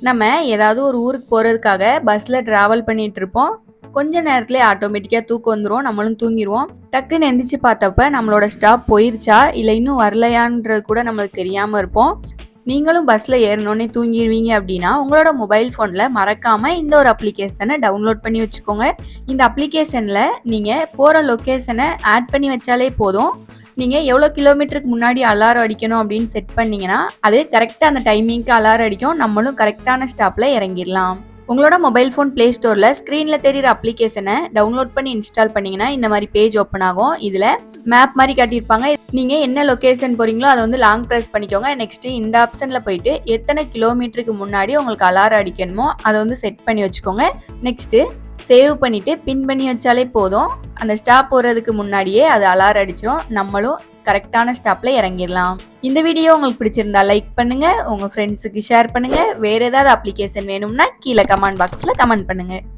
நம்ம ஏதாவது ஒரு ஊருக்கு போகிறதுக்காக பஸ்ஸில் ட்ராவல் பண்ணிகிட்டு இருப்போம். கொஞ்ச நேரத்துலேயே ஆட்டோமேட்டிக்காக தூக்கம் வந்துடும், நம்மளும் தூங்கிடுவோம். டக்குன்னு எந்திரிச்சு பார்த்தப்ப நம்மளோட ஸ்டாப் போயிருச்சா இல்லை இன்னும் வரலையான்றது கூட நம்மளுக்கு தெரியாமல் இருப்போம். நீங்களும் பஸ்ஸில் ஏறினோன்னே தூங்கிடுவீங்க அப்படின்னா உங்களோட மொபைல் ஃபோனில் மறக்காமல் இந்த ஒரு அப்ளிகேஷனை டவுன்லோட் பண்ணி வச்சுக்கோங்க. இந்த அப்ளிகேஷனில் நீங்கள் போகிற லொக்கேஷனை ஆட் பண்ணி வச்சாலே போதும். நீங்கள் எவ்வளோ கிலோமீட்டருக்கு முன்னாடி அலாரம் அடிக்கணும் அப்படின்னு செட் பண்ணிங்கன்னா அது கரெக்டாக அந்த டைமிங்க்கு அலாரம் அடிக்கும். நம்மளும் கரெக்டான ஸ்டாப்பில் இறங்கிடலாம். உங்களோட மொபைல் ஃபோன் ப்ளே ஸ்டோரில் ஸ்க்ரீனில் தெரிகிற அப்ளிகேஷனை டவுன்லோட் பண்ணி இன்ஸ்டால் பண்ணிங்கன்னா இந்த மாதிரி பேஜ் ஓப்பன் ஆகும். இதில் மேப் மாதிரி காட்டியிருப்பாங்க. நீங்கள் என்ன லொக்கேஷன் போகிறீங்களோ அதை வந்து லாங் ப்ரெஸ் பண்ணிக்கோங்க. நெக்ஸ்ட்டு இந்த ஆப்ஷனில் போயிட்டு எத்தனை கிலோமீட்டருக்கு முன்னாடி உங்களுக்கு அலாரம் அடிக்கணுமோ அதை வந்து செட் பண்ணி வச்சுக்கோங்க. நெக்ஸ்ட்டு சேவ் பண்ணிவிட்டு பின் பண்ணி வச்சாலே போதும். அந்த ஸ்டாப் போகிறதுக்கு முன்னாடியே அது அலாரம் அடிச்சிடும். நம்மளும் கரெக்டான ஸ்டாப்பில் இறங்கிடலாம். இந்த வீடியோ உங்களுக்கு பிடிச்சிருந்தா லைக் பண்ணுங்கள், உங்கள் ஃப்ரெண்ட்ஸுக்கு ஷேர் பண்ணுங்கள். வேறு ஏதாவது அப்ளிகேஷன் வேணும்னா கீழே கமெண்ட் பாக்ஸில் கமெண்ட் பண்ணுங்கள்.